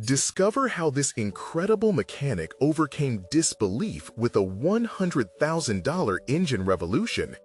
Discover how this incredible mechanic overcame disbelief with a $100,000 engine revolution.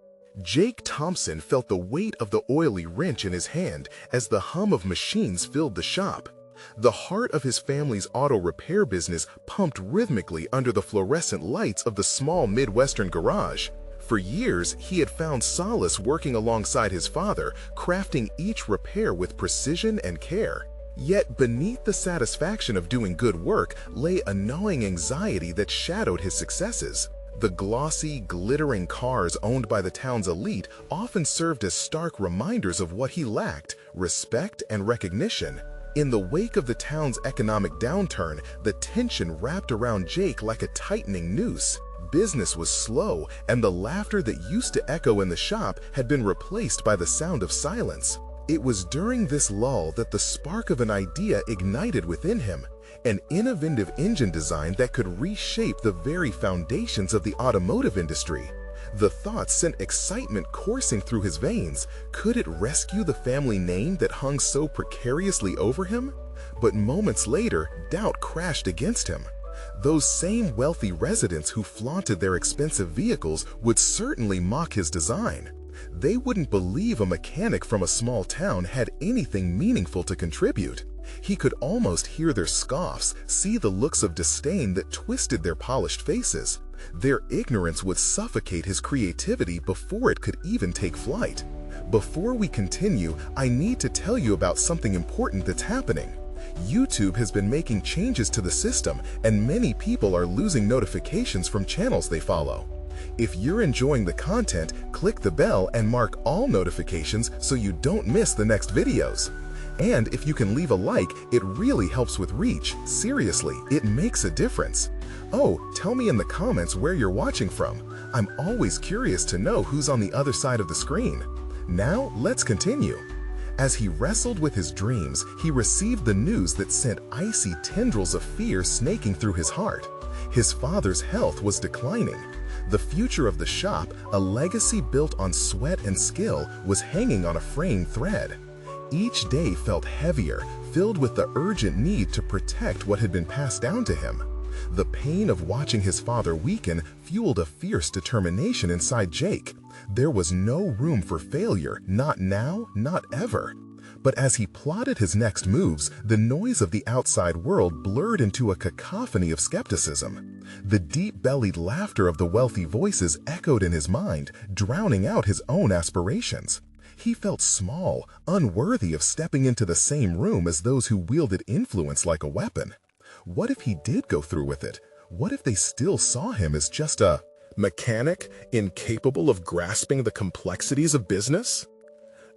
Jake Thompson felt the weight of the oily wrench in his hand as the hum of machines filled the shop. The heart of his family's auto repair business pumped rhythmically under the fluorescent lights of the small Midwestern garage. For years, he had found solace working alongside his father, crafting each repair with precision and care. Yet beneath the satisfaction of doing good work lay a gnawing anxiety that shadowed his successes. The glossy, glittering cars owned by the town's elite often served as stark reminders of what he lacked: respect and recognition. In the wake of the town's economic downturn, the tension wrapped around Jake like a tightening noose. Business was slow, and the laughter that used to echo in the shop had been replaced by the sound of silence. It was during this lull that the spark of an idea ignited within him, an innovative engine design that could reshape the very foundations of the automotive industry. The thought sent excitement coursing through his veins. Could it rescue the family name that hung so precariously over him? But moments later, doubt crashed against him. Those same wealthy residents who flaunted their expensive vehicles would certainly mock his design. They wouldn't believe a mechanic from a small town had anything meaningful to contribute. He could almost hear their scoffs, see the looks of disdain that twisted their polished faces. Their ignorance would suffocate his creativity before it could even take flight. Before we continue, I need to tell you about something important that's happening. YouTube has been making changes to the system, and many people are losing notifications from channels they follow. If you're enjoying the content, click the bell and mark all notifications so you don't miss the next videos. And if you can leave a like, it really helps with reach. Seriously, it makes a difference. Oh, tell me in the comments where you're watching from. I'm always curious to know who's on the other side of the screen. Now, let's continue. As he wrestled with his dreams, he received the news that sent icy tendrils of fear snaking through his heart. His father's health was declining. The future of the shop, a legacy built on sweat and skill, was hanging on a fraying thread. Each day felt heavier, filled with the urgent need to protect what had been passed down to him. The pain of watching his father weaken fueled a fierce determination inside Jake. There was no room for failure, not now, not ever. But as he plotted his next moves, the noise of the outside world blurred into a cacophony of skepticism. The deep-bellied laughter of the wealthy voices echoed in his mind, drowning out his own aspirations. He felt small, unworthy of stepping into the same room as those who wielded influence like a weapon. What if he did go through with it? What if they still saw him as just a mechanic, incapable of grasping the complexities of business?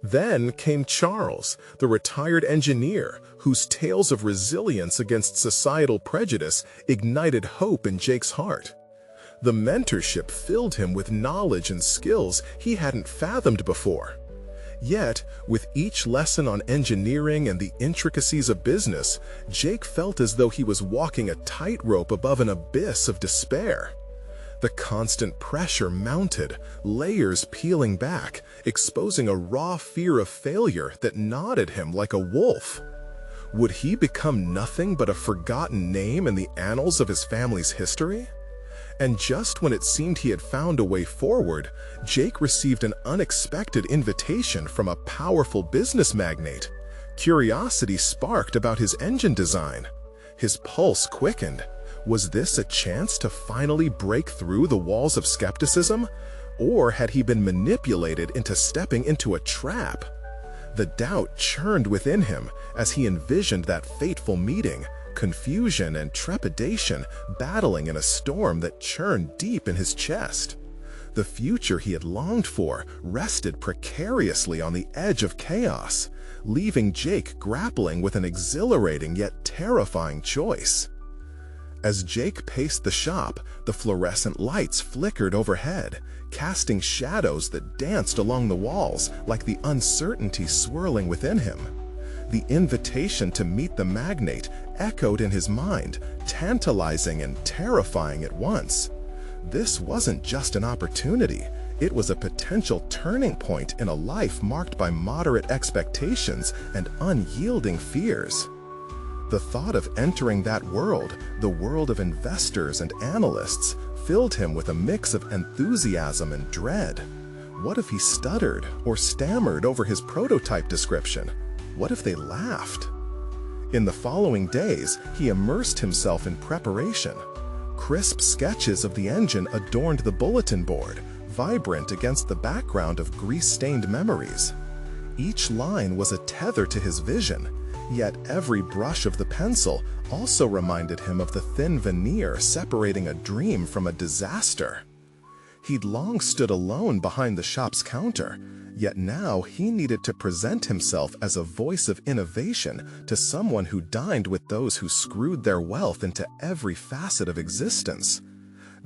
Then came Charles, the retired engineer, whose tales of resilience against societal prejudice ignited hope in Jake's heart. The mentorship filled him with knowledge and skills he hadn't fathomed before. Yet, with each lesson on engineering and the intricacies of business, Jake felt as though he was walking a tightrope above an abyss of despair. The constant pressure mounted, layers peeling back, exposing a raw fear of failure that gnawed at him like a wolf. Would he become nothing but a forgotten name in the annals of his family's history? And just when it seemed he had found a way forward, Jake received an unexpected invitation from a powerful business magnate. Curiosity sparked about his engine design. His pulse quickened. Was this a chance to finally break through the walls of skepticism? Or had he been manipulated into stepping into a trap? The doubt churned within him as he envisioned that fateful meeting, confusion and trepidation battling in a storm that churned deep in his chest. The future he had longed for rested precariously on the edge of chaos, leaving Jake grappling with an exhilarating yet terrifying choice. As Jake paced the shop, the fluorescent lights flickered overhead, casting shadows that danced along the walls like the uncertainty swirling within him. The invitation to meet the magnate echoed in his mind, tantalizing and terrifying at once. This wasn't just an opportunity, it was a potential turning point in a life marked by moderate expectations and unyielding fears. The thought of entering that world, the world of investors and analysts, filled him with a mix of enthusiasm and dread. What if he stuttered or stammered over his prototype description? What if they laughed? In the following days, he immersed himself in preparation. Crisp sketches of the engine adorned the bulletin board, vibrant against the background of grease-stained memories. Each line was a tether to his vision, yet every brush of the pencil also reminded him of the thin veneer separating a dream from a disaster. He'd long stood alone behind the shop's counter, yet now he needed to present himself as a voice of innovation to someone who dined with those who screwed their wealth into every facet of existence.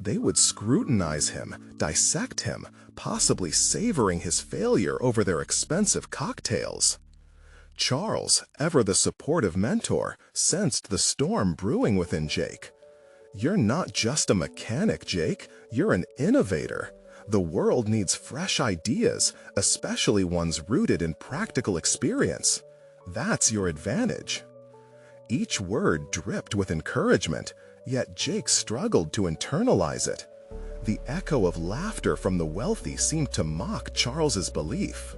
They would scrutinize him, dissect him, possibly savoring his failure over their expensive cocktails. Charles, ever the supportive mentor, sensed the storm brewing within Jake. "You're not just a mechanic, Jake. You're an innovator. The world needs fresh ideas, especially ones rooted in practical experience. That's your advantage." Each word dripped with encouragement, yet Jake struggled to internalize it. The echo of laughter from the wealthy seemed to mock Charles's belief.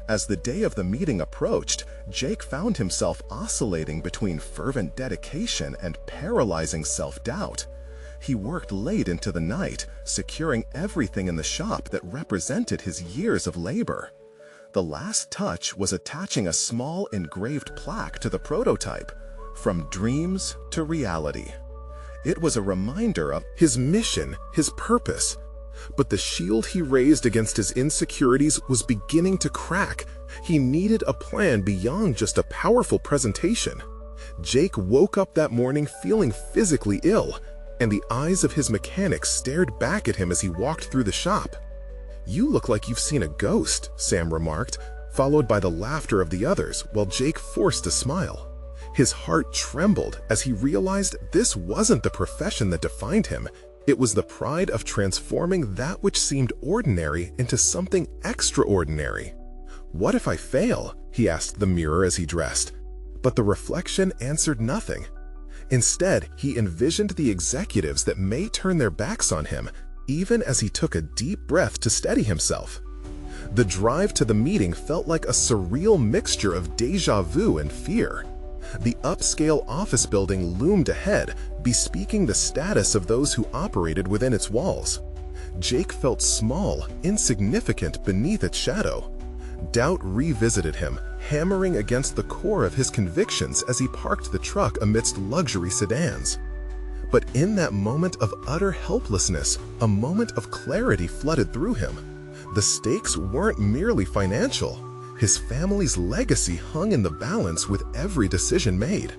As the day of the meeting approached, Jake found himself oscillating between fervent dedication and paralyzing self-doubt. He worked late into the night, securing everything in the shop that represented his years of labor. The last touch was attaching a small engraved plaque to the prototype, "From dreams to reality." It was a reminder of his mission, his purpose. But the shield he raised against his insecurities was beginning to crack. He needed a plan beyond just a powerful presentation. Jake woke up that morning feeling physically ill, and the eyes of his mechanic stared back at him as he walked through the shop. "You look like you've seen a ghost," Sam remarked, followed by the laughter of the others, while Jake forced a smile. His heart trembled as he realized this wasn't the profession that defined him. It was the pride of transforming that which seemed ordinary into something extraordinary. "What if I fail?" he asked the mirror as he dressed. But the reflection answered nothing. Instead, he envisioned the executives that may turn their backs on him, even as he took a deep breath to steady himself. The drive to the meeting felt like a surreal mixture of déjà vu and fear. The upscale office building loomed ahead, bespeaking the status of those who operated within its walls. Jake felt small, insignificant beneath its shadow. Doubt revisited him, hammering against the core of his convictions as he parked the truck amidst luxury sedans. But in that moment of utter helplessness, a moment of clarity flooded through him. The stakes weren't merely financial. His family's legacy hung in the balance with every decision made.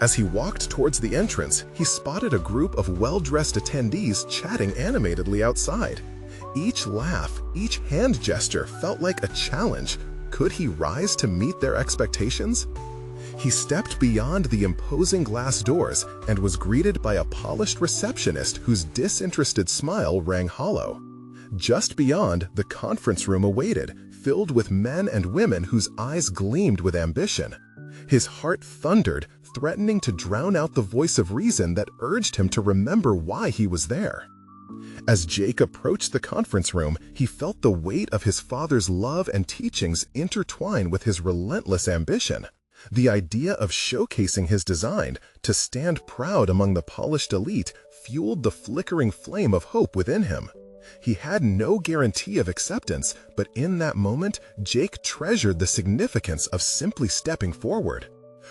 As he walked towards the entrance, he spotted a group of well-dressed attendees chatting animatedly outside. Each laugh, each hand gesture felt like a challenge. Could he rise to meet their expectations? He stepped beyond the imposing glass doors and was greeted by a polished receptionist whose disinterested smile rang hollow. Just beyond, the conference room awaited, filled with men and women whose eyes gleamed with ambition. His heart thundered, threatening to drown out the voice of reason that urged him to remember why he was there. As Jake approached the conference room, he felt the weight of his father's love and teachings intertwine with his relentless ambition. The idea of showcasing his design, to stand proud among the polished elite, fueled the flickering flame of hope within him. He had no guarantee of acceptance, but in that moment, Jake treasured the significance of simply stepping forward.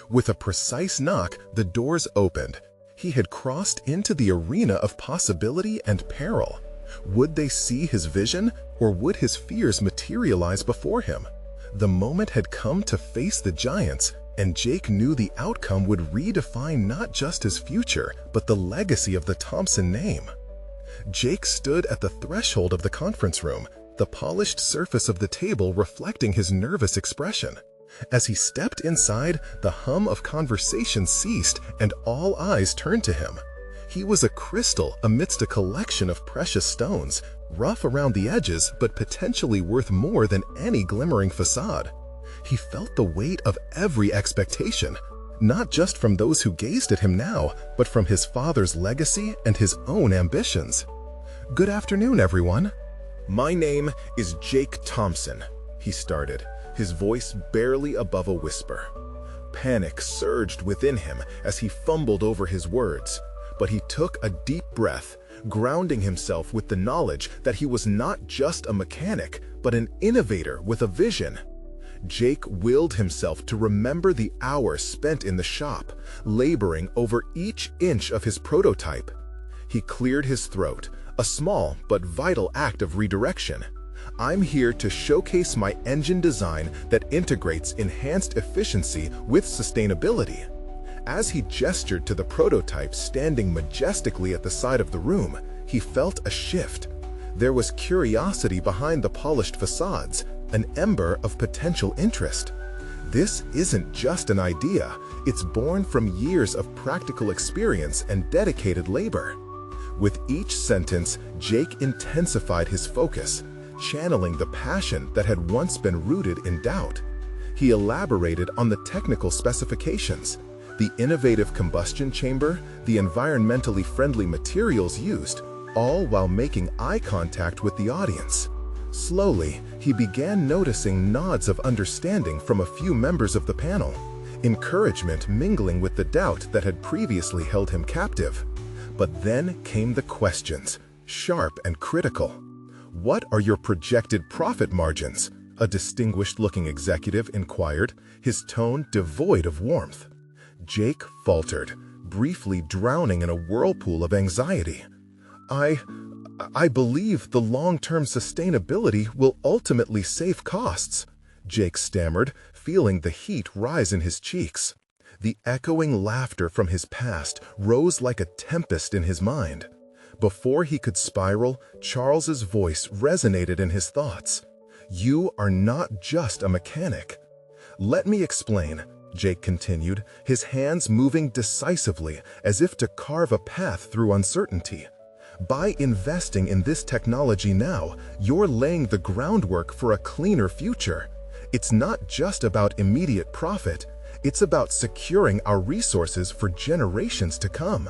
With a precise knock, the doors opened. He had crossed into the arena of possibility and peril. Would they see his vision, or would his fears materialize before him? The moment had come to face the giants, and Jake knew the outcome would redefine not just his future, but the legacy of the Thompson name. Jake stood at the threshold of the conference room, the polished surface of the table reflecting his nervous expression. As he stepped inside, the hum of conversation ceased and all eyes turned to him. He was a crystal amidst a collection of precious stones, rough around the edges but potentially worth more than any glimmering facade. He felt the weight of every expectation. not just from those who gazed at him now, but from his father's legacy and his own ambitions. "Good afternoon, everyone. My name is Jake Thompson," he started, his voice barely above a whisper. Panic surged within him as he fumbled over his words, but he took a deep breath, grounding himself with the knowledge that he was not just a mechanic, but an innovator with a vision. Jake willed himself to remember the hours spent in the shop, laboring over each inch of his prototype. He cleared his throat, a small but vital act of redirection. "I'm here to showcase my engine design that integrates enhanced efficiency with sustainability." As he gestured to the prototype standing majestically at the side of the room, he felt a shift. There was curiosity behind the polished facades, an ember of potential interest. This isn't just an idea, it's born from years of practical experience and dedicated labor. With each sentence, Jake intensified his focus, channeling the passion that had once been rooted in doubt. He elaborated on the technical specifications, the innovative combustion chamber, the environmentally friendly materials used, all while making eye contact with the audience. Slowly, he began noticing nods of understanding from a few members of the panel, encouragement mingling with the doubt that had previously held him captive. But then came the questions, sharp and critical. "What are your projected profit margins?" a distinguished-looking executive inquired, his tone devoid of warmth. Jake faltered, briefly drowning in a whirlpool of anxiety. I believe the long-term sustainability will ultimately save costs," Jake stammered, feeling the heat rise in his cheeks. The echoing laughter from his past rose like a tempest in his mind. Before he could spiral, Charles's voice resonated in his thoughts. "You are not just a mechanic." "Let me explain," Jake continued, his hands moving decisively as if to carve a path through uncertainty. "By investing in this technology now, you're laying the groundwork for a cleaner future. It's not just about immediate profit, it's about securing our resources for generations to come."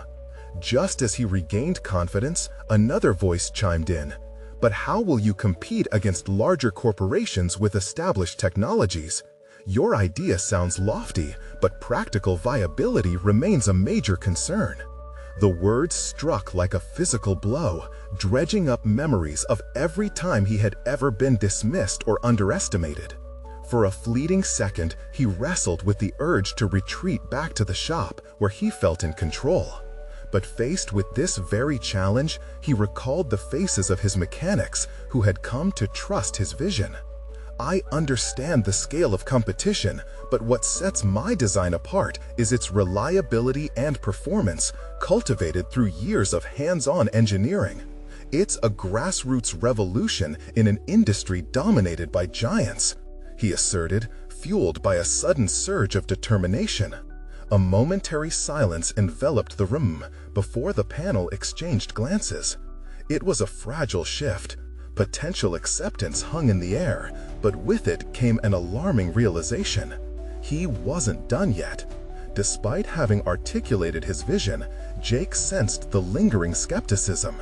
Just as he regained confidence, another voice chimed in. "But how will you compete against larger corporations with established technologies? Your idea sounds lofty, but practical viability remains a major concern." The words struck like a physical blow, dredging up memories of every time he had ever been dismissed or underestimated. For a fleeting second, he wrestled with the urge to retreat back to the shop where he felt in control. But faced with this very challenge, he recalled the faces of his mechanics who had come to trust his vision. "I understand the scale of competition, but what sets my design apart is its reliability and performance, cultivated through years of hands-on engineering. It's a grassroots revolution in an industry dominated by giants," he asserted, fueled by a sudden surge of determination. A momentary silence enveloped the room before the panel exchanged glances. It was a fragile shift. Potential acceptance hung in the air, but with it came an alarming realization. He wasn't done yet. Despite having articulated his vision, Jake sensed the lingering skepticism.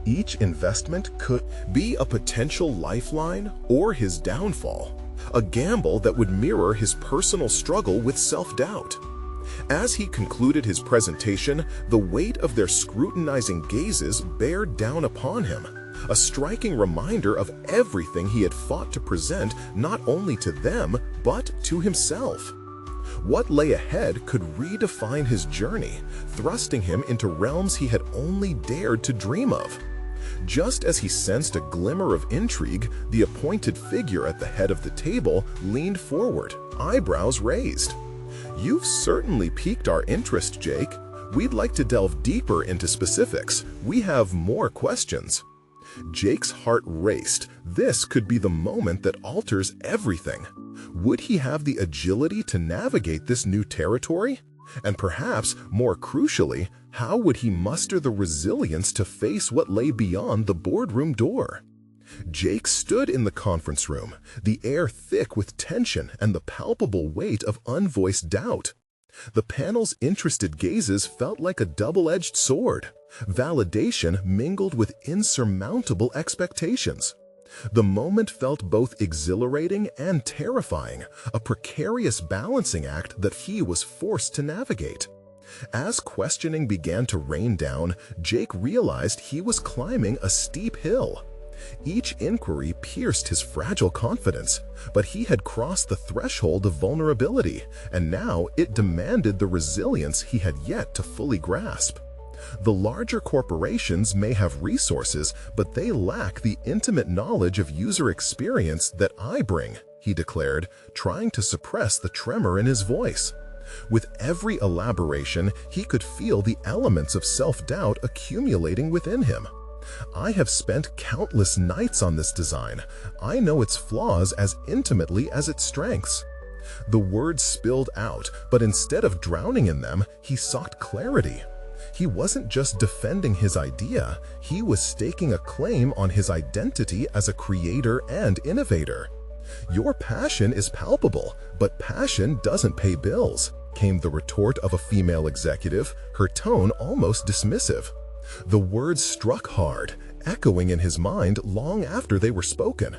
Each investment could be a potential lifeline or his downfall, a gamble that would mirror his personal struggle with self-doubt. As he concluded his presentation, the weight of their scrutinizing gazes bared down upon him, a striking reminder of everything he had fought to present not only to them, but to himself. What lay ahead could redefine his journey, thrusting him into realms he had only dared to dream of. Just as he sensed a glimmer of intrigue, the appointed figure at the head of the table leaned forward, eyebrows raised. "You've certainly piqued our interest, Jake. We'd like to delve deeper into specifics. We have more questions." Jake's heart raced. This could be the moment that alters everything. Would he have the agility to navigate this new territory? And perhaps, more crucially, how would he muster the resilience to face what lay beyond the boardroom door? Jake stood in the conference room, the air thick with tension and the palpable weight of unvoiced doubt. The panel's interested gazes felt like a double-edged sword. Validation mingled with insurmountable expectations. The moment felt both exhilarating and terrifying, a precarious balancing act that he was forced to navigate. As questioning began to rain down, Jake realized he was climbing a steep hill. Each inquiry pierced his fragile confidence, but he had crossed the threshold of vulnerability, and now it demanded the resilience he had yet to fully grasp. The larger corporations may have resources, but they lack the intimate knowledge of user experience that I bring, he declared, trying to suppress the tremor in his voice. With every elaboration, he could feel the elements of self-doubt accumulating within him. I have spent countless nights on this design. I know its flaws as intimately as its strengths. The words spilled out, but instead of drowning in them, he sought clarity. He wasn't just defending his idea, he was staking a claim on his identity as a creator and innovator. "Your passion is palpable, but passion doesn't pay bills," came the retort of a female executive, her tone almost dismissive. The words struck hard, echoing in his mind long after they were spoken.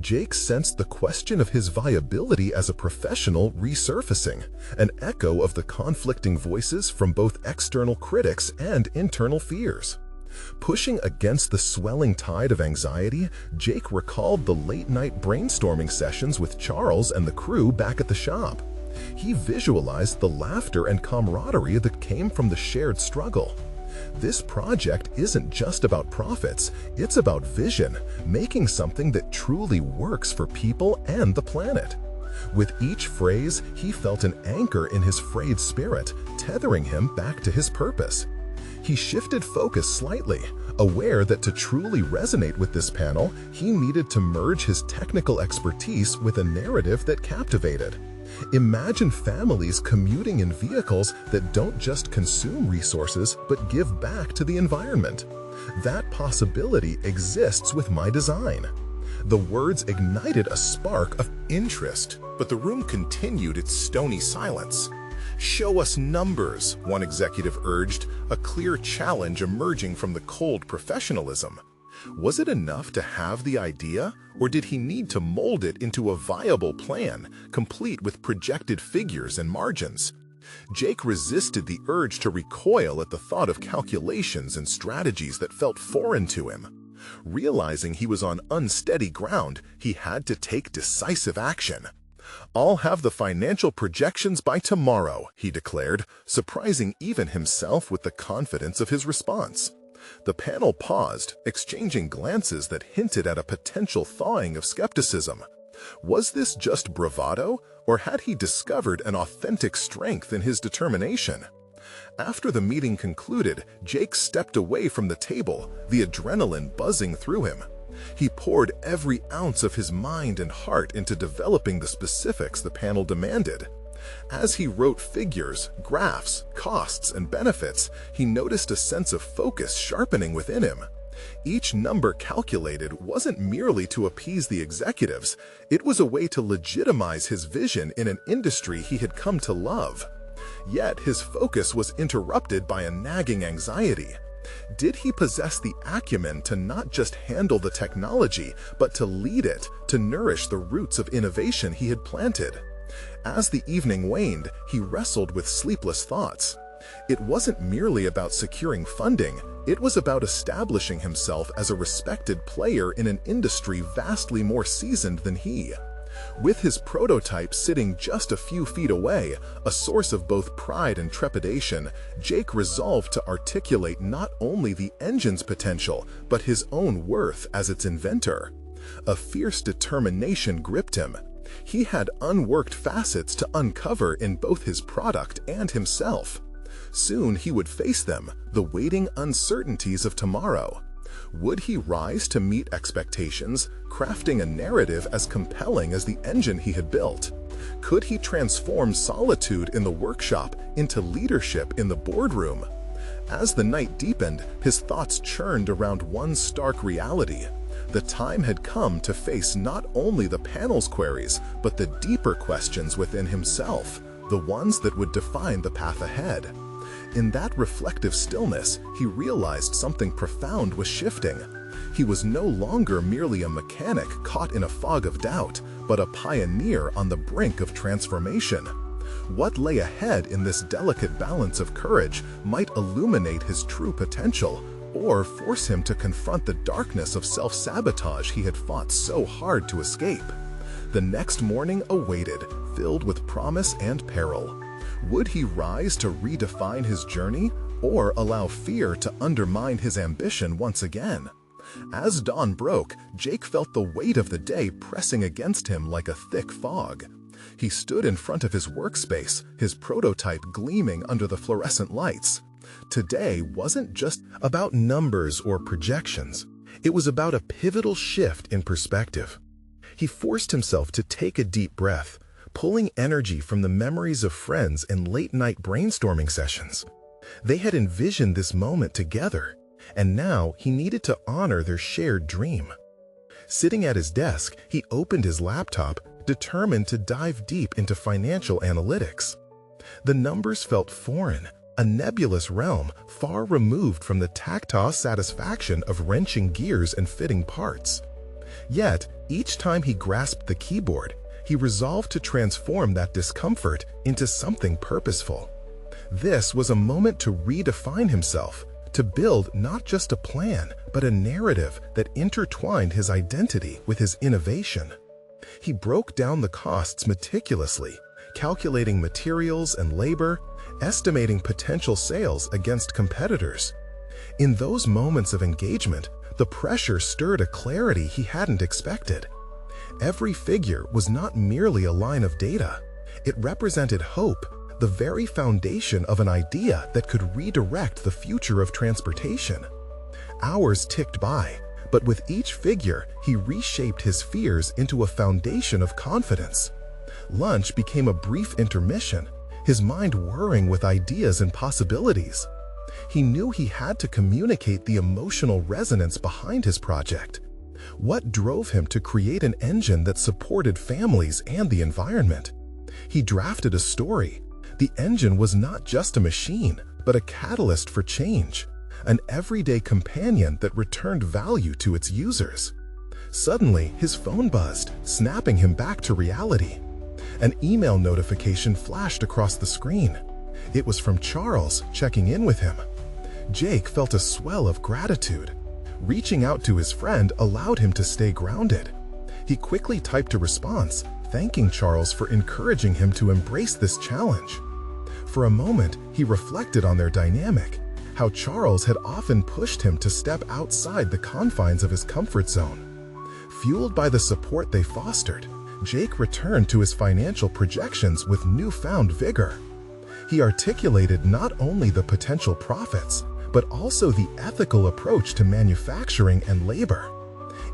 Jake sensed the question of his viability as a professional resurfacing, an echo of the conflicting voices from both external critics and internal fears. Pushing against the swelling tide of anxiety, Jake recalled the late-night brainstorming sessions with Charles and the crew back at the shop. He visualized the laughter and camaraderie that came from the shared struggle. This project isn't just about profits, it's about vision, making something that truly works for people and the planet. With each phrase, he felt an anchor in his frayed spirit, tethering him back to his purpose. He shifted focus slightly, aware that to truly resonate with this panel, he needed to merge his technical expertise with a narrative that captivated. Imagine families commuting in vehicles that don't just consume resources, but give back to the environment. That possibility exists with my design. The words ignited a spark of interest, but the room continued its stony silence. "Show us numbers," one executive urged, a clear challenge emerging from the cold professionalism. Was it enough to have the idea, or did he need to mold it into a viable plan, complete with projected figures and margins? Jake resisted the urge to recoil at the thought of calculations and strategies that felt foreign to him. Realizing he was on unsteady ground, he had to take decisive action. "I'll have the financial projections by tomorrow," he declared, surprising even himself with the confidence of his response. The panel paused, exchanging glances that hinted at a potential thawing of skepticism. Was this just bravado, or had he discovered an authentic strength in his determination? After the meeting concluded, Jake stepped away from the table, the adrenaline buzzing through him. He poured every ounce of his mind and heart into developing the specifics the panel demanded. As he wrote figures, graphs, costs, and benefits, he noticed a sense of focus sharpening within him. Each number calculated wasn't merely to appease the executives, it was a way to legitimize his vision in an industry he had come to love. Yet his focus was interrupted by a nagging anxiety. Did he possess the acumen to not just handle the technology, but to lead it, to nourish the roots of innovation he had planted? As the evening waned, he wrestled with sleepless thoughts. It wasn't merely about securing funding, it was about establishing himself as a respected player in an industry vastly more seasoned than he. With his prototype sitting just a few feet away, a source of both pride and trepidation, Jake resolved to articulate not only the engine's potential, but his own worth as its inventor. A fierce determination gripped him. He had unworked facets to uncover in both his product and himself. Soon he would face them, the waiting uncertainties of tomorrow. Would he rise to meet expectations, crafting a narrative as compelling as the engine he had built? Could he transform solitude in the workshop into leadership in the boardroom? As the night deepened, his thoughts churned around one stark reality. The time had come to face not only the panel's queries, but the deeper questions within himself. the ones that would define the path ahead. In that reflective stillness, he realized something profound was shifting. He was no longer merely a mechanic caught in a fog of doubt, but a pioneer on the brink of transformation. What lay ahead in this delicate balance of courage might illuminate his true potential or force him to confront the darkness of self-sabotage he had fought so hard to escape. The next morning awaited, filled with promise and peril. Would he rise to redefine his journey or allow fear to undermine his ambition once again? As dawn broke, Jake felt the weight of the day pressing against him like a thick fog. He stood in front of his workspace, his prototype gleaming under the fluorescent lights. Today wasn't just about numbers or projections. It was about a pivotal shift in perspective. He forced himself to take a deep breath, pulling energy from the memories of friends and late-night brainstorming sessions. They had envisioned this moment together, and now he needed to honor their shared dream. Sitting at his desk, he opened his laptop, determined to dive deep into financial analytics. The numbers felt foreign, a nebulous realm far removed from the tactile satisfaction of wrenching gears and fitting parts. Yet, each time he grasped the keyboard, he resolved to transform that discomfort into something purposeful. This was a moment to redefine himself, to build not just a plan, but a narrative that intertwined his identity with his innovation. He broke down the costs meticulously, calculating materials and labor, estimating potential sales against competitors. In those moments of engagement, the pressure stirred a clarity he hadn't expected. Every figure was not merely a line of data. It represented hope, the very foundation of an idea that could redirect the future of transportation. Hours ticked by, but with each figure, he reshaped his fears into a foundation of confidence. Lunch became a brief intermission, his mind whirring with ideas and possibilities. He knew he had to communicate the emotional resonance behind his project. What drove him to create an engine that supported families and the environment? He drafted a story. The engine was not just a machine, but a catalyst for change, an everyday companion that returned value to its users. Suddenly, his phone buzzed, snapping him back to reality. An email notification flashed across the screen. It was from Charles, checking in with him. Jake felt a swell of gratitude. Reaching out to his friend allowed him to stay grounded. He quickly typed a response, thanking Charles for encouraging him to embrace this challenge. For a moment, he reflected on their dynamic, how Charles had often pushed him to step outside the confines of his comfort zone. Fueled by the support they fostered, Jake returned to his financial projections with newfound vigor. He articulated not only the potential profits, but also the ethical approach to manufacturing and labor.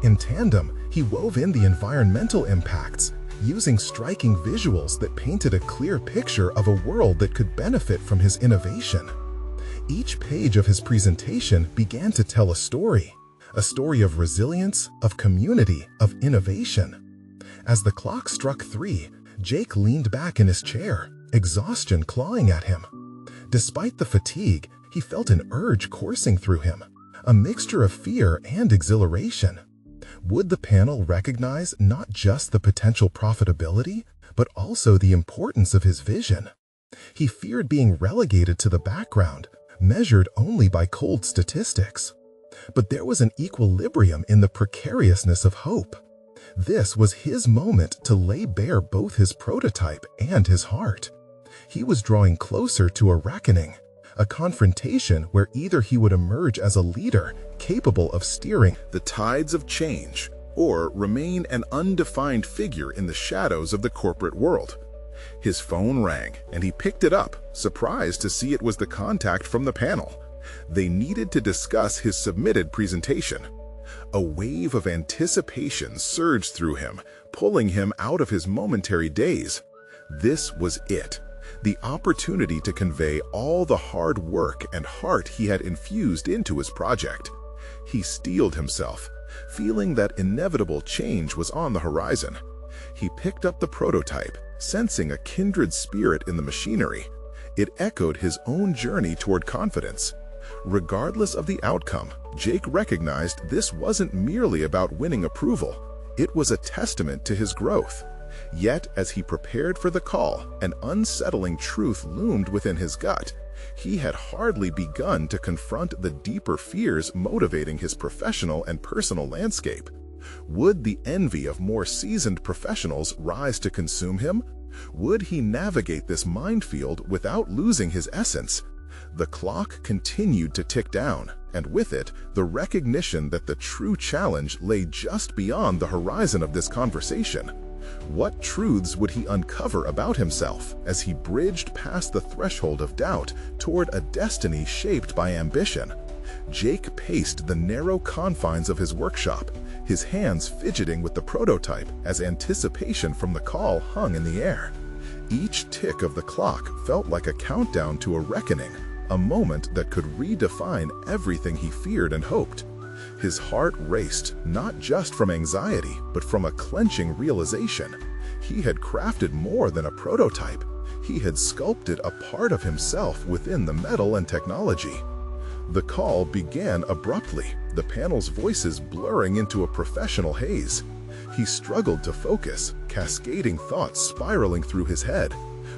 In tandem, he wove in the environmental impacts, using striking visuals that painted a clear picture of a world that could benefit from his innovation. Each page of his presentation began to tell a story of resilience, of community, of innovation. As the clock struck 3, Jake leaned back in his chair, exhaustion clawing at him. Despite the fatigue, he felt an urge coursing through him, a mixture of fear and exhilaration. Would the panel recognize not just the potential profitability, but also the importance of his vision? He feared being relegated to the background, measured only by cold statistics. But there was an equilibrium in the precariousness of hope. This was his moment to lay bare both his prototype and his heart. He was drawing closer to a reckoning, a confrontation where either he would emerge as a leader capable of steering the tides of change or remain an undefined figure in the shadows of the corporate world. His phone rang, and he picked it up, surprised to see it was the contact from the panel. They needed to discuss his submitted presentation. A wave of anticipation surged through him, pulling him out of his momentary daze. This was it. The opportunity to convey all the hard work and heart he had infused into his project. He steeled himself, feeling that inevitable change was on the horizon. He picked up the prototype, Sensing a kindred spirit in the machinery, it echoed his own journey toward confidence. Regardless of the outcome, Jake recognized this wasn't merely about winning approval. It was a testament to his growth. Yet, as he prepared for the call, an unsettling truth loomed within his gut. He had hardly begun to confront the deeper fears motivating his professional and personal landscape. Would the envy of more seasoned professionals rise to consume him? Would he navigate this minefield without losing his essence? The clock continued to tick down, and with it, the recognition that the true challenge lay just beyond the horizon of this conversation. What truths would he uncover about himself as he bridged past the threshold of doubt toward a destiny shaped by ambition? Jake paced the narrow confines of his workshop, his hands fidgeting with the prototype as anticipation from the call hung in the air. Each tick of the clock felt like a countdown to a reckoning, a moment that could redefine everything he feared and hoped. His heart raced, not just from anxiety, but from a clenching realization. He had crafted more than a prototype. He had sculpted a part of himself within the metal and technology. The call began abruptly, the panel's voices blurring into a professional haze. He struggled to focus, cascading thoughts spiraling through his head.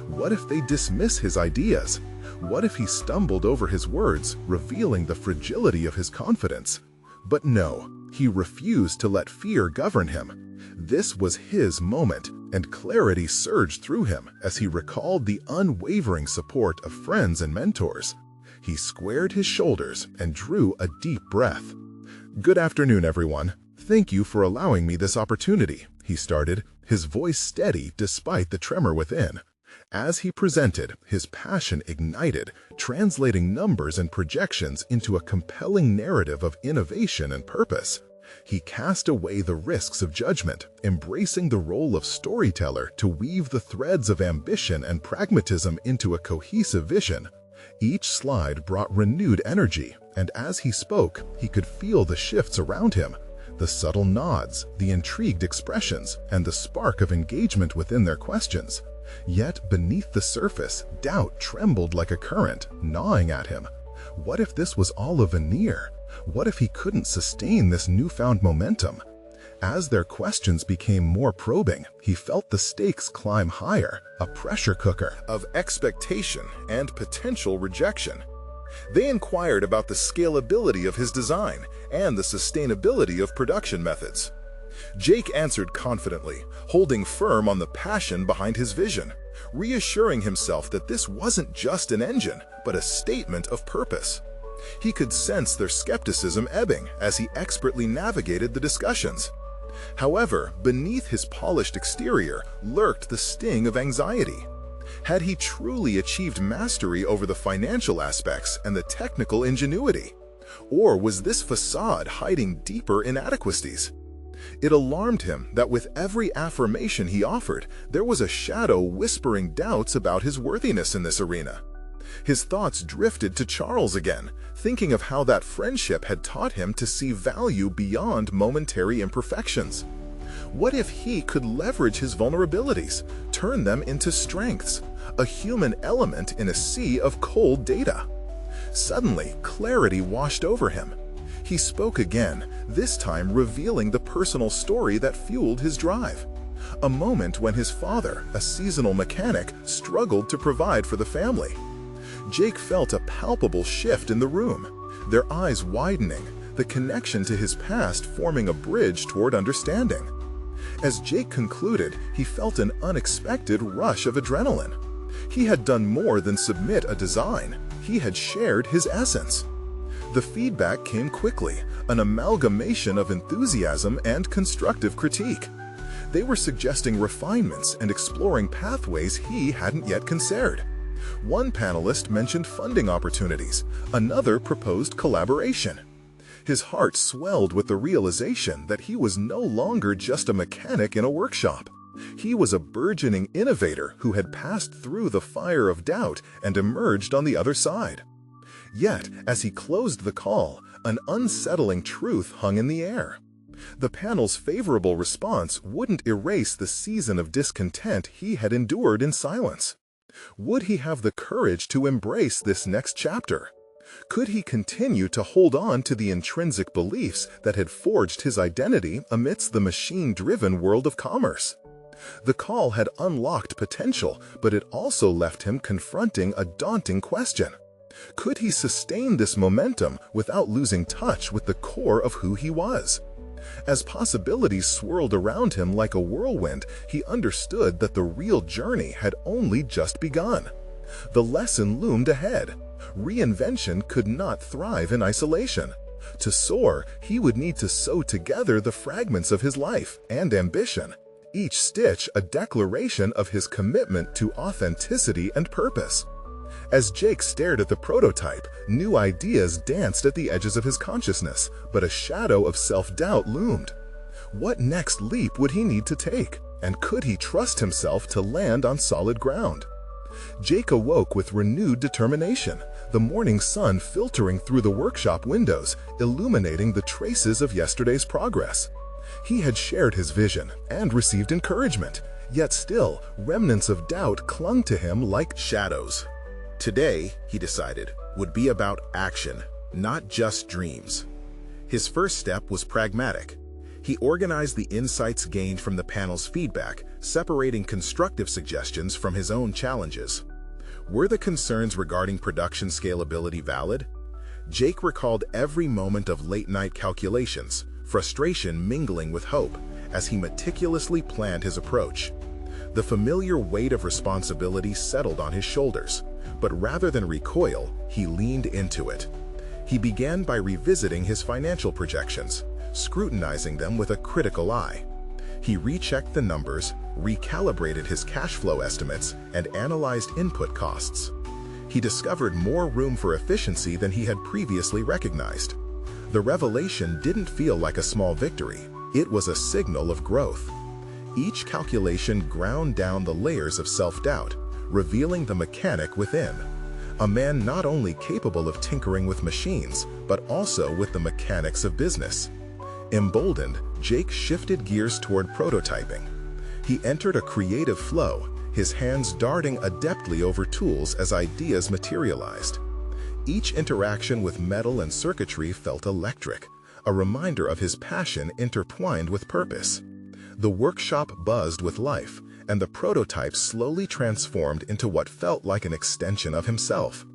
What if they dismiss his ideas? What if he stumbled over his words, revealing the fragility of his confidence? But no, he refused to let fear govern him. This was his moment, and clarity surged through him as he recalled the unwavering support of friends and mentors. He squared his shoulders and drew a deep breath. "Good afternoon, everyone. Thank you for allowing me this opportunity," he started, his voice steady despite the tremor within. As he presented, his passion ignited, translating numbers and projections into a compelling narrative of innovation and purpose. He cast away the risks of judgment, embracing the role of storyteller to weave the threads of ambition and pragmatism into a cohesive vision. Each slide brought renewed energy, and as he spoke, he could feel the shifts around him, the subtle nods, the intrigued expressions, and the spark of engagement within their questions. Yet beneath the surface, doubt trembled like a current, gnawing at him. What if this was all a veneer? What if he couldn't sustain this newfound momentum? As their questions became more probing, he felt the stakes climb higher, a pressure cooker of expectation and potential rejection. They inquired about the scalability of his design and the sustainability of production methods. Jake answered confidently, holding firm on the passion behind his vision, reassuring himself that this wasn't just an engine, but a statement of purpose. He could sense their skepticism ebbing as he expertly navigated the discussions. However, beneath his polished exterior lurked the sting of anxiety. Had he truly achieved mastery over the financial aspects and the technical ingenuity? Or was this facade hiding deeper inadequacies? It alarmed him that with every affirmation he offered, there was a shadow whispering doubts about his worthiness in this arena. His thoughts drifted to Charles again, thinking of how that friendship had taught him to see value beyond momentary imperfections. What if he could leverage his vulnerabilities, turn them into strengths, a human element in a sea of cold data? Suddenly, clarity washed over him. He spoke again, this time revealing the personal story that fueled his drive. A moment when his father, a seasonal mechanic, struggled to provide for the family. Jake felt a palpable shift in the room, their eyes widening, the connection to his past forming a bridge toward understanding. As Jake concluded, he felt an unexpected rush of adrenaline. He had done more than submit a design. He had shared his essence. The feedback came quickly, an amalgamation of enthusiasm and constructive critique. They were suggesting refinements and exploring pathways he hadn't yet considered. One panelist mentioned funding opportunities, another proposed collaboration. His heart swelled with the realization that he was no longer just a mechanic in a workshop. He was a burgeoning innovator who had passed through the fire of doubt and emerged on the other side. Yet, as he closed the call, an unsettling truth hung in the air. The panel's favorable response wouldn't erase the season of discontent he had endured in silence. Would he have the courage to embrace this next chapter? Could he continue to hold on to the intrinsic beliefs that had forged his identity amidst the machine-driven world of commerce? The call had unlocked potential, but it also left him confronting a daunting question. Could he sustain this momentum without losing touch with the core of who he was? As possibilities swirled around him like a whirlwind, he understood that the real journey had only just begun. The lesson loomed ahead. Reinvention could not thrive in isolation. To soar, he would need to sew together the fragments of his life and ambition, each stitch a declaration of his commitment to authenticity and purpose. As Jake stared at the prototype, new ideas danced at the edges of his consciousness, but a shadow of self-doubt loomed. What next leap would he need to take, and could he trust himself to land on solid ground? Jake awoke with renewed determination, the morning sun filtering through the workshop windows, illuminating the traces of yesterday's progress. He had shared his vision and received encouragement, yet still, remnants of doubt clung to him like shadows. Today, he decided, would be about action, not just dreams. His first step was pragmatic. He organized the insights gained from the panel's feedback, separating constructive suggestions from his own challenges. Were the concerns regarding production scalability valid? Jake recalled every moment of late-night calculations, frustration mingling with hope, as he meticulously planned his approach. The familiar weight of responsibility settled on his shoulders, but rather than recoil, he leaned into it. He began by revisiting his financial projections, scrutinizing them with a critical eye. He rechecked the numbers, recalibrated his cash flow estimates, and analyzed input costs. He discovered more room for efficiency than he had previously recognized. The revelation didn't feel like a small victory. It was a signal of growth. Each calculation ground down the layers of self-doubt, revealing the mechanic within. A man not only capable of tinkering with machines, but also with the mechanics of business. Emboldened, Jake shifted gears toward prototyping. He entered a creative flow, his hands darting adeptly over tools as ideas materialized. Each interaction with metal and circuitry felt electric, a reminder of his passion intertwined with purpose. The workshop buzzed with life, and the prototype slowly transformed into what felt like an extension of himself.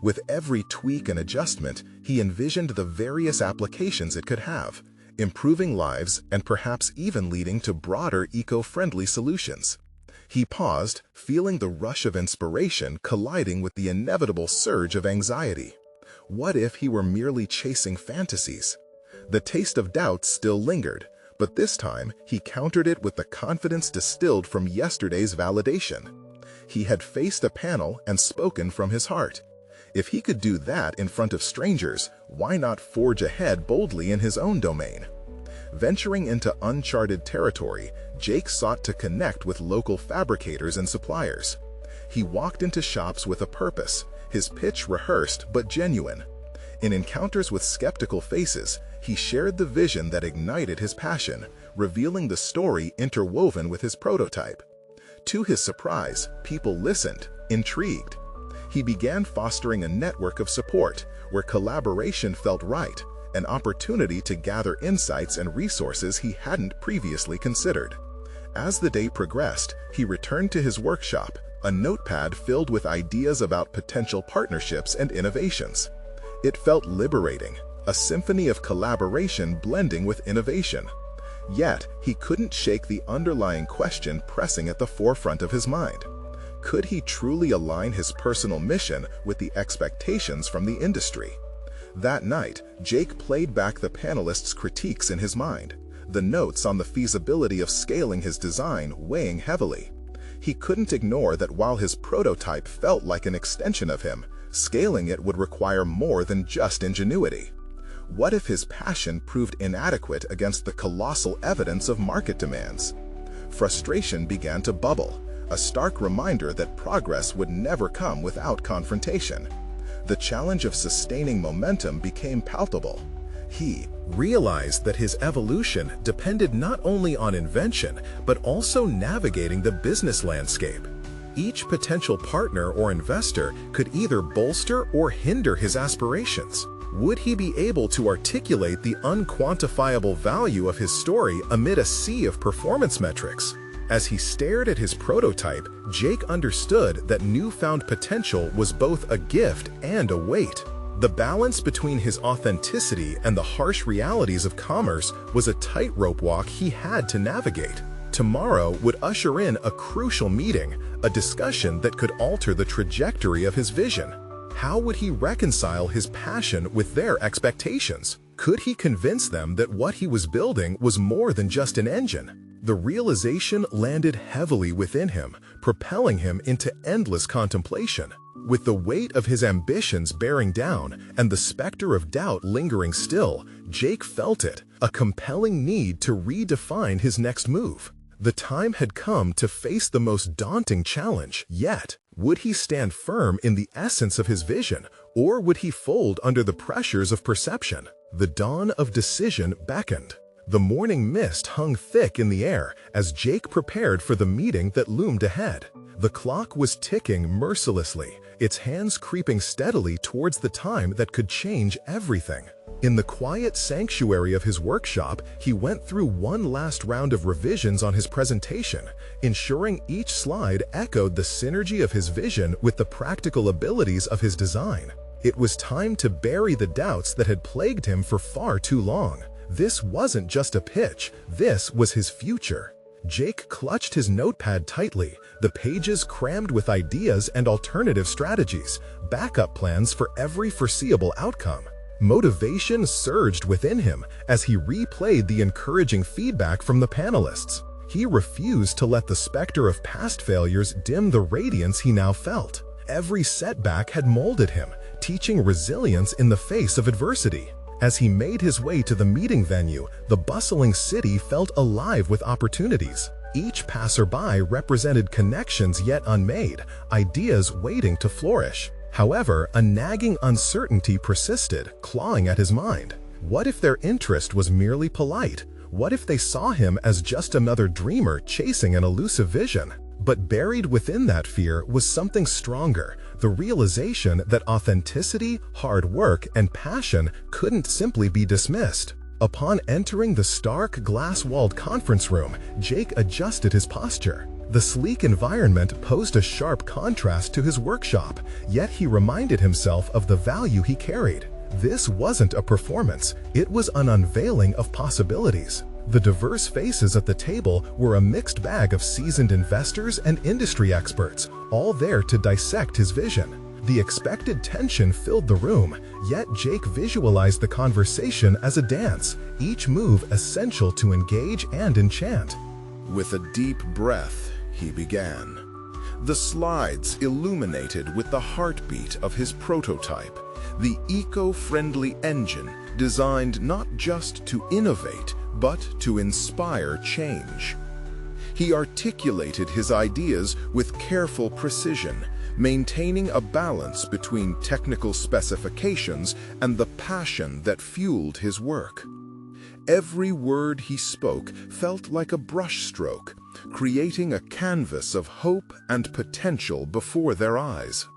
With every tweak and adjustment, he envisioned the various applications it could have, improving lives and perhaps even leading to broader eco-friendly solutions. He paused, feeling the rush of inspiration colliding with the inevitable surge of anxiety. What if he were merely chasing fantasies? The taste of doubt still lingered, but this time he countered it with the confidence distilled from yesterday's validation. He had faced a panel and spoken from his heart. If he could do that in front of strangers, why not forge ahead boldly in his own domain? Venturing into uncharted territory, Jake sought to connect with local fabricators and suppliers. He walked into shops with a purpose, his pitch rehearsed but genuine. In encounters with skeptical faces, he shared the vision that ignited his passion, revealing the story interwoven with his prototype. To his surprise, people listened, intrigued. He began fostering a network of support where collaboration felt right, an opportunity to gather insights and resources he hadn't previously considered. As the day progressed, he returned to his workshop, a notepad filled with ideas about potential partnerships and innovations. It felt liberating, a symphony of collaboration blending with innovation. Yet, he couldn't shake the underlying question pressing at the forefront of his mind. Could he truly align his personal mission with the expectations from the industry? That night, Jake played back the panelists' critiques in his mind, the notes on the feasibility of scaling his design weighing heavily. He couldn't ignore that while his prototype felt like an extension of him, scaling it would require more than just ingenuity. What if his passion proved inadequate against the colossal evidence of market demands? Frustration began to bubble, a stark reminder that progress would never come without confrontation. The challenge of sustaining momentum became palpable. He realized that his evolution depended not only on invention, but also navigating the business landscape. Each potential partner or investor could either bolster or hinder his aspirations. Would he be able to articulate the unquantifiable value of his story amid a sea of performance metrics? As he stared at his prototype, Jake understood that newfound potential was both a gift and a weight. The balance between his authenticity and the harsh realities of commerce was a tightrope walk he had to navigate. Tomorrow would usher in a crucial meeting, a discussion that could alter the trajectory of his vision. How would he reconcile his passion with their expectations? Could he convince them that what he was building was more than just an engine? The realization landed heavily within him, propelling him into endless contemplation. With the weight of his ambitions bearing down and the specter of doubt lingering still, Jake felt it, a compelling need to redefine his next move. The time had come to face the most daunting challenge, yet would he stand firm in the essence of his vision, or would he fold under the pressures of perception? The dawn of decision beckoned. The morning mist hung thick in the air as Jake prepared for the meeting that loomed ahead. The clock was ticking mercilessly, its hands creeping steadily towards the time that could change everything. In the quiet sanctuary of his workshop, he went through one last round of revisions on his presentation, ensuring each slide echoed the synergy of his vision with the practical abilities of his design. It was time to bury the doubts that had plagued him for far too long. This wasn't just a pitch, this was his future. Jake clutched his notepad tightly, the pages crammed with ideas and alternative strategies, backup plans for every foreseeable outcome. Motivation surged within him as he replayed the encouraging feedback from the panelists. He refused to let the specter of past failures dim the radiance he now felt. Every setback had molded him, teaching resilience in the face of adversity. As he made his way to the meeting venue, the bustling city felt alive with opportunities. Each passerby represented connections yet unmade, ideas waiting to flourish. However, a nagging uncertainty persisted, clawing at his mind. What if their interest was merely polite? What if they saw him as just another dreamer chasing an elusive vision? But buried within that fear was something stronger, the realization that authenticity, hard work, and passion couldn't simply be dismissed. Upon entering the stark, glass-walled conference room, Jake adjusted his posture. The sleek environment posed a sharp contrast to his workshop, yet he reminded himself of the value he carried. This wasn't a performance, it was an unveiling of possibilities. The diverse faces at the table were a mixed bag of seasoned investors and industry experts, all there to dissect his vision. The expected tension filled the room, yet Jake visualized the conversation as a dance, each move essential to engage and enchant. With a deep breath, he began. The slides illuminated with the heartbeat of his prototype, the eco-friendly engine designed not just to innovate, but to inspire change. He articulated his ideas with careful precision, maintaining a balance between technical specifications and the passion that fueled his work. Every word he spoke felt like a brushstroke, creating a canvas of hope and potential before their eyes.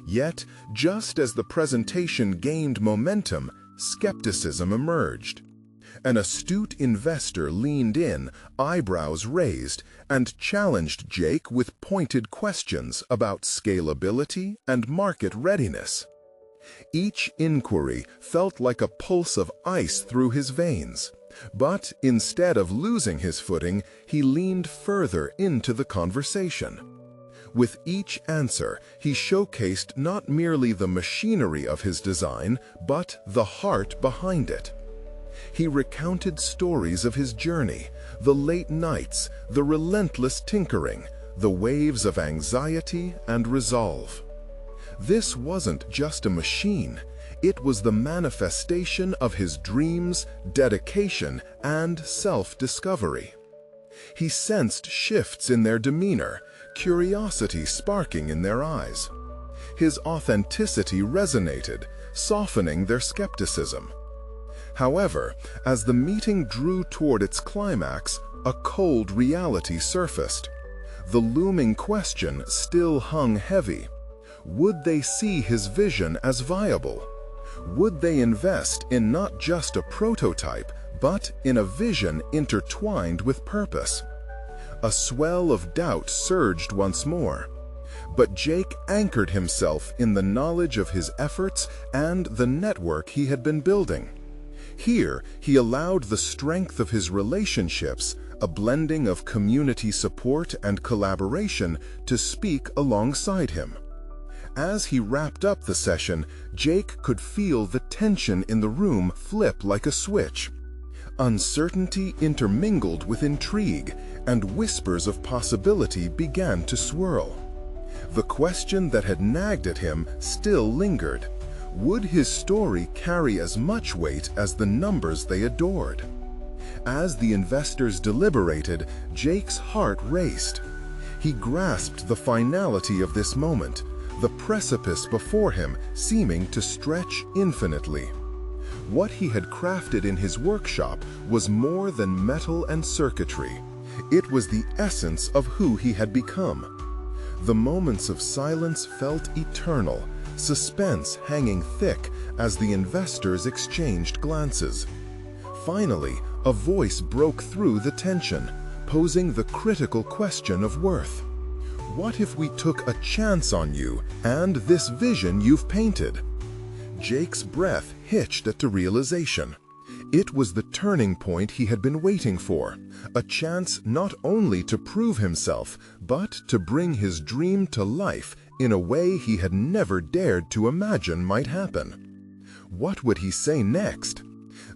Yet, just as the presentation gained momentum, skepticism emerged. An astute investor leaned in, eyebrows raised, and challenged Jake with pointed questions about scalability and market readiness. Each inquiry felt like a pulse of ice through his veins, but instead of losing his footing, he leaned further into the conversation. With each answer, he showcased not merely the machinery of his design, but the heart behind it. He recounted stories of his journey, the late nights, the relentless tinkering, the waves of anxiety and resolve. This wasn't just a machine, it was the manifestation of his dreams, dedication, and self-discovery. He sensed shifts in their demeanor, curiosity sparking in their eyes. His authenticity resonated, softening their skepticism. However, as the meeting drew toward its climax, a cold reality surfaced. The looming question still hung heavy. Would they see his vision as viable? Would they invest in not just a prototype, but in a vision intertwined with purpose? A swell of doubt surged once more. But Jake anchored himself in the knowledge of his efforts and the network he had been building. Here, he allowed the strength of his relationships, a blending of community support and collaboration, to speak alongside him. As he wrapped up the session, Jake could feel the tension in the room flip like a switch. Uncertainty intermingled with intrigue, and whispers of possibility began to swirl. The question that had nagged at him still lingered. Would his story carry as much weight as the numbers they adored? As the investors deliberated, Jake's heart raced. He grasped the finality of this moment, the precipice before him seeming to stretch infinitely. What he had crafted in his workshop was more than metal and circuitry. It was the essence of who he had become. The moments of silence felt eternal, suspense hanging thick as the investors exchanged glances. Finally, a voice broke through the tension, posing the critical question of worth. What if we took a chance on you and this vision you've painted? Jake's breath hitched at the realization. It was the turning point he had been waiting for, a chance not only to prove himself, but to bring his dream to life in a way he had never dared to imagine might happen. What would he say next?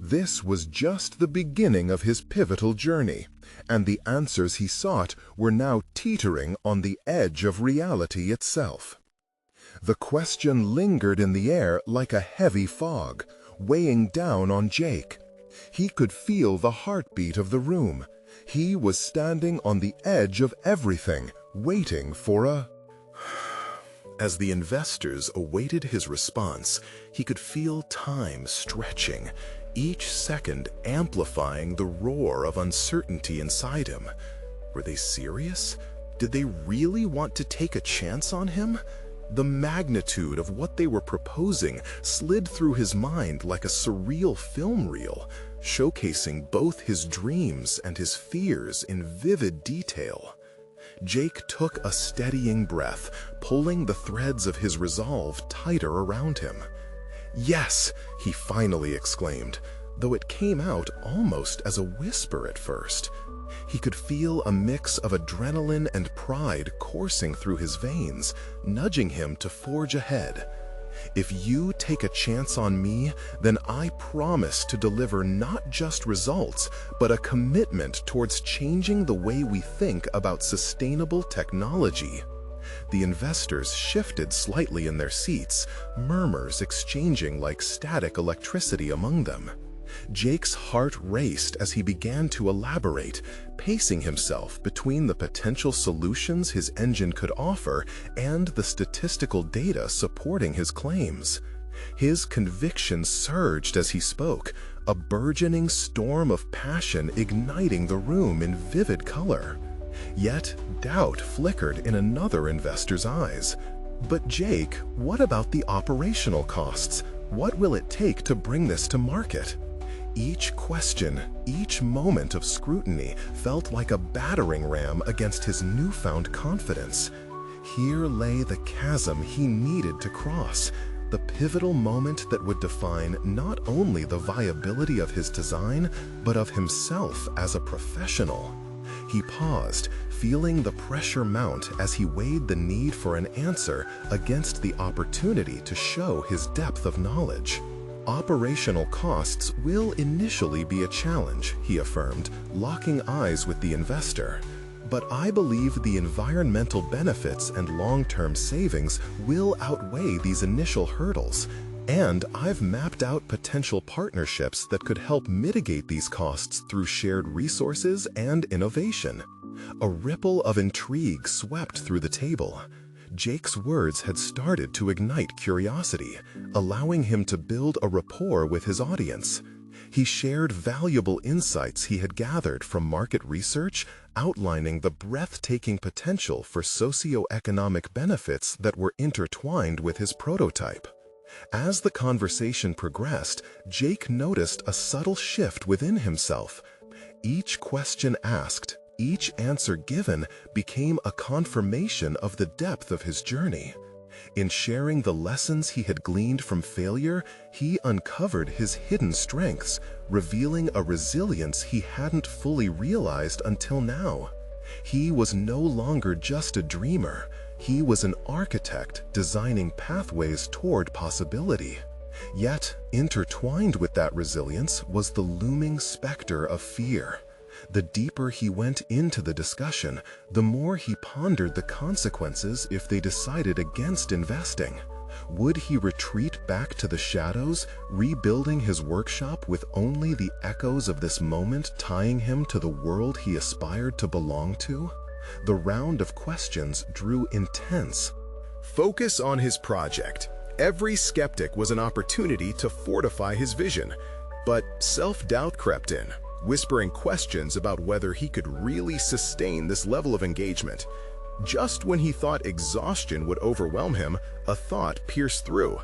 This was just the beginning of his pivotal journey, and the answers he sought were now teetering on the edge of reality itself. The question lingered in the air like a heavy fog, weighing down on Jake. He could feel the heartbeat of the room. He was standing on the edge of everything, waiting for a... As the investors awaited his response, he could feel time stretching, each second amplifying the roar of uncertainty inside him. Were they serious? Did they really want to take a chance on him? The magnitude of what they were proposing slid through his mind like a surreal film reel, showcasing both his dreams and his fears in vivid detail. Jake took a steadying breath, pulling the threads of his resolve tighter around him. "Yes!" he finally exclaimed, though it came out almost as a whisper at first. He could feel a mix of adrenaline and pride coursing through his veins, nudging him to forge ahead. "If you take a chance on me, then I promise to deliver not just results, but a commitment towards changing the way we think about sustainable technology." The investors shifted slightly in their seats, murmurs exchanging like static electricity among them. Jake's heart raced as he began to elaborate, pacing himself between the potential solutions his engine could offer and the statistical data supporting his claims. His conviction surged as he spoke, a burgeoning storm of passion igniting the room in vivid color. Yet doubt flickered in another investor's eyes. "But Jake, what about the operational costs? What will it take to bring this to market?" Each question, each moment of scrutiny felt like a battering ram against his newfound confidence. Here lay the chasm he needed to cross, the pivotal moment that would define not only the viability of his design, but of himself as a professional. He paused, feeling the pressure mount as he weighed the need for an answer against the opportunity to show his depth of knowledge. "Operational costs will initially be a challenge," he affirmed, locking eyes with the investor. "But I believe the environmental benefits and long-term savings will outweigh these initial hurdles. And I've mapped out potential partnerships that could help mitigate these costs through shared resources and innovation." A ripple of intrigue swept through the table. Jake's words had started to ignite curiosity, allowing him to build a rapport with his audience. He shared valuable insights he had gathered from market research, outlining the breathtaking potential for socioeconomic benefits that were intertwined with his prototype. As the conversation progressed, Jake noticed a subtle shift within himself. Each question asked, each answer given became a confirmation of the depth of his journey. In sharing the lessons he had gleaned from failure, he uncovered his hidden strengths, revealing a resilience he hadn't fully realized until now. He was no longer just a dreamer. He was an architect designing pathways toward possibility. Yet, intertwined with that resilience was the looming specter of fear. The deeper he went into the discussion, the more he pondered the consequences if they decided against investing. Would he retreat back to the shadows, rebuilding his workshop with only the echoes of this moment tying him to the world he aspired to belong to? The round of questions drew intense. Focus on his project. Every skeptic was an opportunity to fortify his vision, but self-doubt crept in, whispering questions about whether he could really sustain this level of engagement. Just when he thought exhaustion would overwhelm him, a thought pierced through.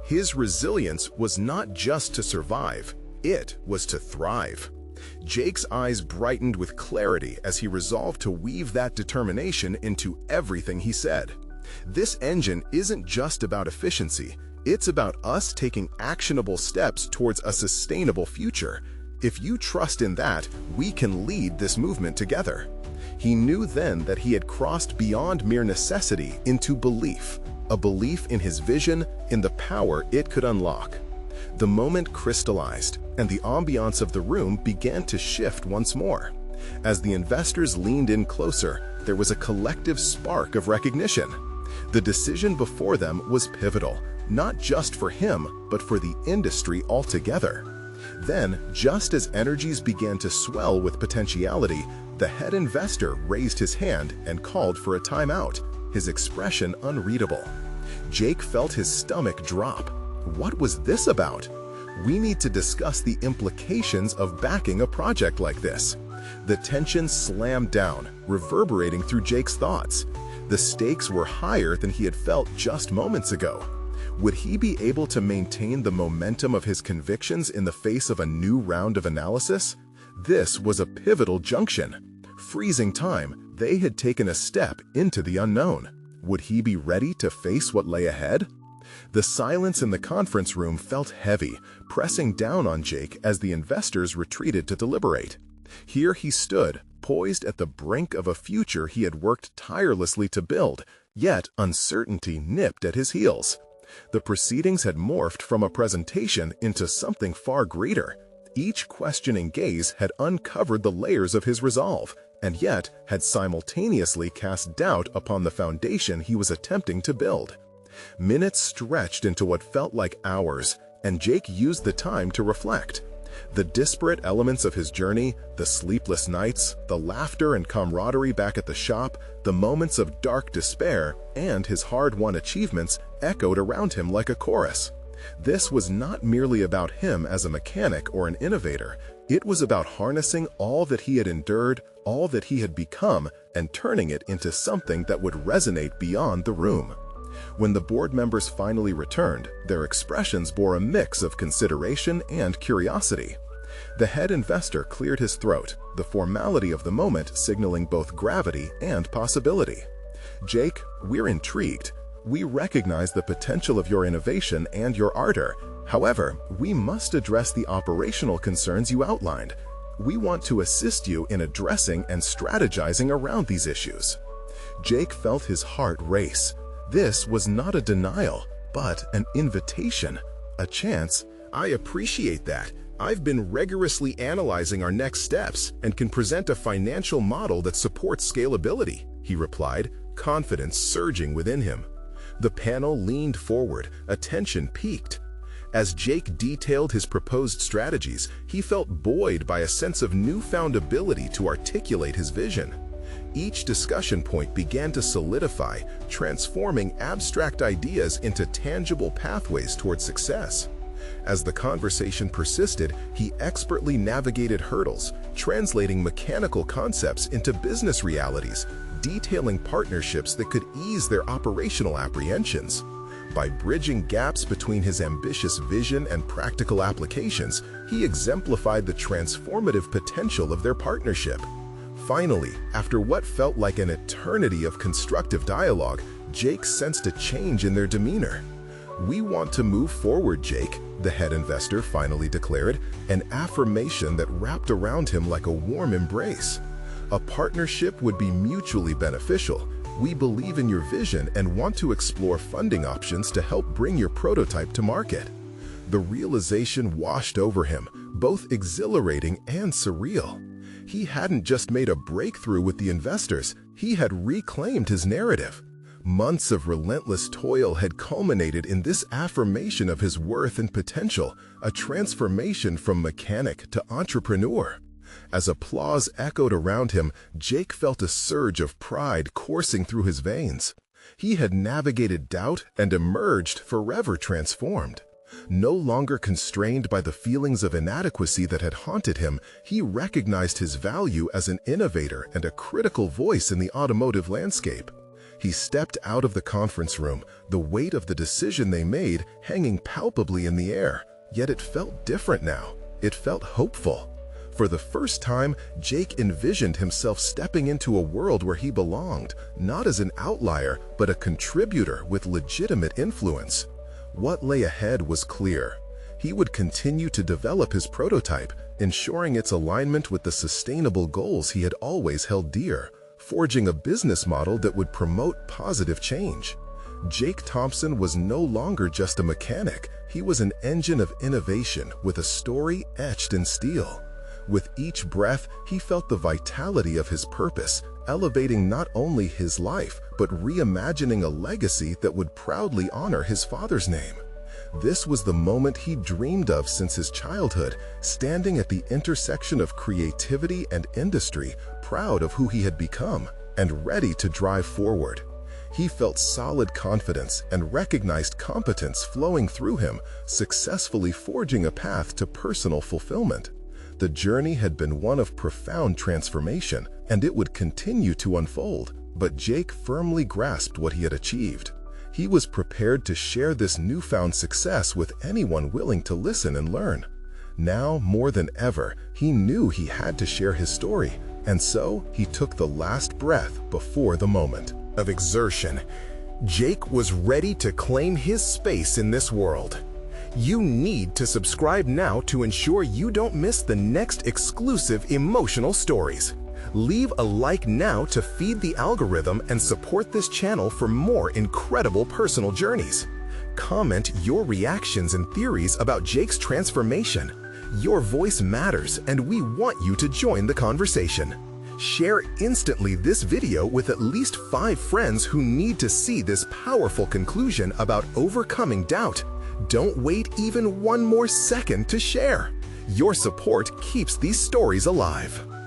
His resilience was not just to survive, it was to thrive. Jake's eyes brightened with clarity as he resolved to weave that determination into everything he said. This engine isn't just about efficiency, it's about us taking actionable steps towards a sustainable future. If you trust in that, we can lead this movement together. He knew then that he had crossed beyond mere necessity into belief, a belief in his vision, in the power it could unlock. The moment crystallized, and the ambiance of the room began to shift once more. As the investors leaned in closer, there was a collective spark of recognition. The decision before them was pivotal, not just for him, but for the industry altogether. Then, just as energies began to swell with potentiality, the head investor raised his hand and called for a timeout, his expression unreadable. Jake felt his stomach drop. What was this about? We need to discuss the implications of backing a project like this. The tension slammed down, reverberating through Jake's thoughts. The stakes were higher than he had felt just moments ago. Would he be able to maintain the momentum of his convictions in the face of a new round of analysis? This was a pivotal junction. Freezing time, they had taken a step into the unknown. Would he be ready to face what lay ahead? The silence in the conference room felt heavy, pressing down on Jake as the investors retreated to deliberate. Here he stood, poised at the brink of a future he had worked tirelessly to build, yet uncertainty nipped at his heels. The proceedings had morphed from a presentation into something far greater. Each questioning gaze had uncovered the layers of his resolve, and yet had simultaneously cast doubt upon the foundation he was attempting to build. Minutes stretched into what felt like hours, and Jake used the time to reflect. The disparate elements of his journey, the sleepless nights, the laughter and camaraderie back at the shop, the moments of dark despair, and his hard-won achievements echoed around him like a chorus. This was not merely about him as a mechanic or an innovator. It was about harnessing all that he had endured, all that he had become, and turning it into something that would resonate beyond the room. When the board members finally returned, their expressions bore a mix of consideration and curiosity. The head investor cleared his throat, the formality of the moment signaling both gravity and possibility. "Jake, we're intrigued. We recognize the potential of your innovation and your ardor. However, we must address the operational concerns you outlined. We want to assist you in addressing and strategizing around these issues." Jake felt his heart race. This was not a denial, but an invitation, a chance. "I appreciate that. I've been rigorously analyzing our next steps and can present a financial model that supports scalability," he replied, confidence surging within him. The panel leaned forward, attention peaked. As Jake detailed his proposed strategies, he felt buoyed by a sense of newfound ability to articulate his vision. Each discussion point began to solidify, transforming abstract ideas into tangible pathways toward success. As the conversation persisted, he expertly navigated hurdles, translating mechanical concepts into business realities, detailing partnerships that could ease their operational apprehensions. By bridging gaps between his ambitious vision and practical applications, he exemplified the transformative potential of their partnership. Finally, after what felt like an eternity of constructive dialogue, Jake sensed a change in their demeanor. "We want to move forward, Jake," the head investor finally declared, an affirmation that wrapped around him like a warm embrace. "A partnership would be mutually beneficial. We believe in your vision and want to explore funding options to help bring your prototype to market." The realization washed over him, both exhilarating and surreal. He hadn't just made a breakthrough with the investors, he had reclaimed his narrative. Months of relentless toil had culminated in this affirmation of his worth and potential, a transformation from mechanic to entrepreneur. As applause echoed around him, Jake felt a surge of pride coursing through his veins. He had navigated doubt and emerged forever transformed. No longer constrained by the feelings of inadequacy that had haunted him, he recognized his value as an innovator and a critical voice in the automotive landscape. He stepped out of the conference room, the weight of the decision they made hanging palpably in the air. Yet it felt different now. It felt hopeful. For the first time, Jake envisioned himself stepping into a world where he belonged, not as an outlier, but a contributor with legitimate influence. What lay ahead was clear. He would continue to develop his prototype, ensuring its alignment with the sustainable goals he had always held dear, forging a business model that would promote positive change. Jake Thompson was no longer just a mechanic. He was an engine of innovation with a story etched in steel. With each breath, he felt the vitality of his purpose, elevating not only his life, but reimagining a legacy that would proudly honor his father's name. This was the moment he dreamed of since his childhood, standing at the intersection of creativity and industry, proud of who he had become, and ready to drive forward. He felt solid confidence and recognized competence flowing through him, successfully forging a path to personal fulfillment. The journey had been one of profound transformation, and it would continue to unfold, but Jake firmly grasped what he had achieved. He was prepared to share this newfound success with anyone willing to listen and learn. Now, more than ever, he knew he had to share his story, and so he took the last breath before the moment of exertion. Jake was ready to claim his space in this world. You need to subscribe now to ensure you don't miss the next exclusive emotional stories. Leave a like now to feed the algorithm and support this channel for more incredible personal journeys. Comment your reactions and theories about Jake's transformation. Your voice matters, and we want you to join the conversation. Share instantly this video with at least 5 friends who need to see this powerful conclusion about overcoming doubt. Don't wait even one more second to share. Your support keeps these stories alive.